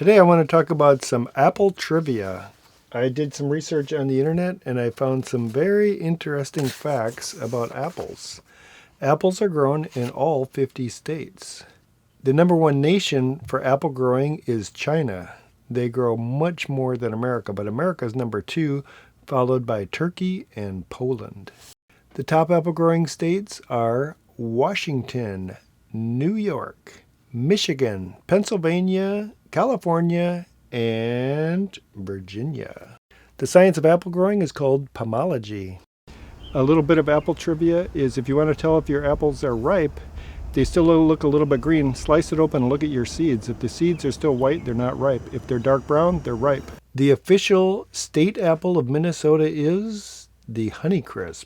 Today I want to talk about some apple trivia. I did some research on the internet and I found some very interesting facts about apples. Apples are grown in all 50 states. The number one nation for apple growing is China. They grow much more than America, but America is number 2, followed by Turkey and Poland. The top apple growing states are Washington, New York, Michigan, Pennsylvania, California, and Virginia. The science of apple growing is called pomology. A little bit of apple trivia is if you want to tell if your apples are ripe, they still look a little bit green, slice it open and look at your seeds. If the seeds are still white, they're not ripe. If they're dark brown, they're ripe. The official state apple of Minnesota is the Honeycrisp.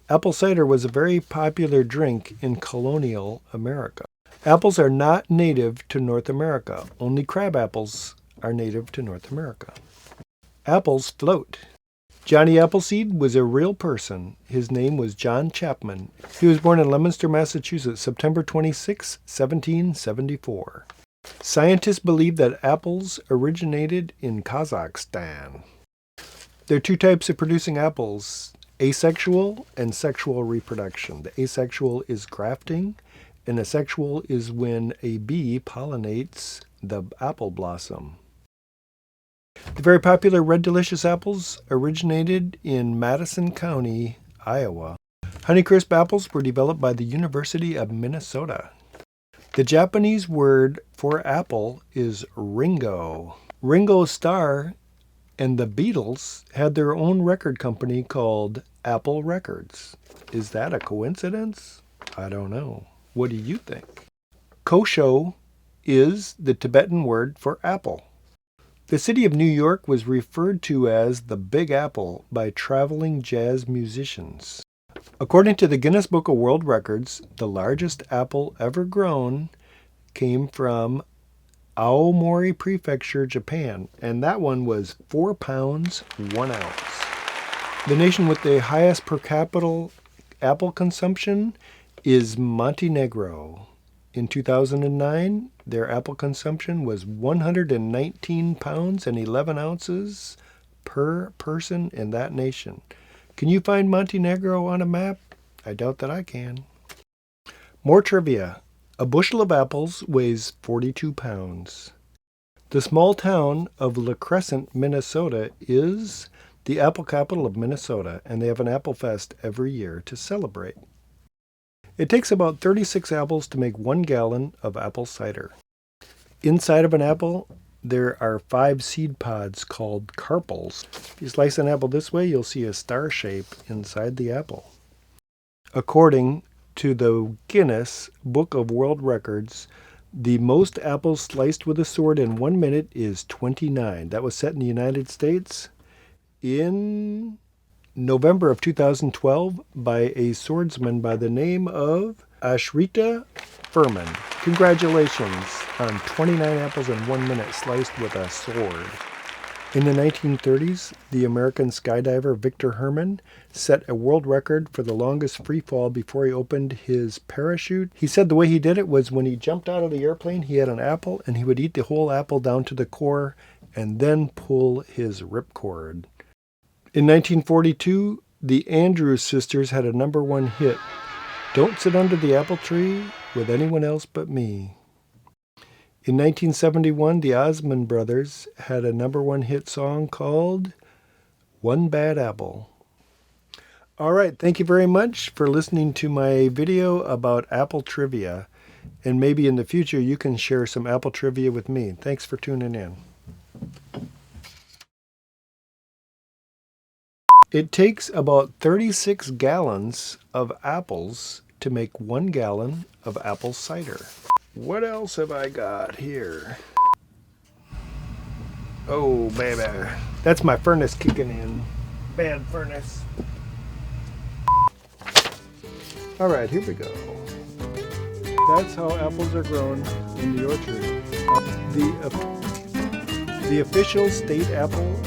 Apple cider was a very popular drink in colonial America. Apples are not native to North America. Only crab apples are native to North America. Apples float. Johnny Appleseed was a real person. His name was John Chapman. He was born in Leominster, Massachusetts, September 26, 1774. Scientists believe that apples originated in Kazakhstan. There are two types of producing apples, asexual and sexual reproduction. The asexual is grafting, and asexual is when a bee pollinates the apple blossom. The very popular Red Delicious apples originated in Madison County, Iowa. Honeycrisp apples were developed by the University of Minnesota. The Japanese word for apple is Ringo. Ringo Starr and the Beatles had their own record company called Apple Records. Is that a coincidence? I don't know. What do you think? Kosho is the Tibetan word for apple. The city of New York was referred to as the Big Apple by traveling jazz musicians. According to the Guinness Book of World Records, the largest apple ever grown came from Aomori Prefecture, Japan, and that one was 4 pounds, 1 ounce. The nation with the highest per capita apple consumption is Montenegro. In 2009, their apple consumption was 119 pounds and 11 ounces per person in that nation. Can you find Montenegro on a map? I doubt that I can. More trivia. A bushel of apples weighs 42 pounds. The small town of La Crescent, Minnesota is the apple capital of Minnesota, and they have an apple fest every year to celebrate. It takes about 36 apples to make 1 gallon of apple cider. Inside of an apple, there are 5 seed pods called carpels. If you slice an apple this way, you'll see a star shape inside the apple. According to the Guinness Book of World Records, the most apples sliced with a sword in 1 minute is 29. That was set in the United States in November of 2012 by a swordsman by the name of Ashrita Furman. Congratulations on 29 apples in 1 minute sliced with a sword. In the 1930s, the American skydiver Victor Herman set a world record for the longest free fall before he opened his parachute. He said the way he did it was when he jumped out of the airplane, he had an apple and he would eat the whole apple down to the core and then pull his ripcord. In 1942, the Andrews sisters had a #1 hit, "Don't Sit Under the Apple Tree with Anyone Else But Me." In 1971, the Osmond Brothers had a #1 hit song called "One Bad Apple." All right, thank you very much for listening to my video about apple trivia. And maybe in the future you can share some apple trivia with me. Thanks for tuning in. It takes about 36 gallons of apples to make 1 gallon of apple cider. What else have I got here? Oh, baby. That's my furnace kicking in. Bad furnace. All right, here we go. That's how apples are grown in the orchard. The official state apple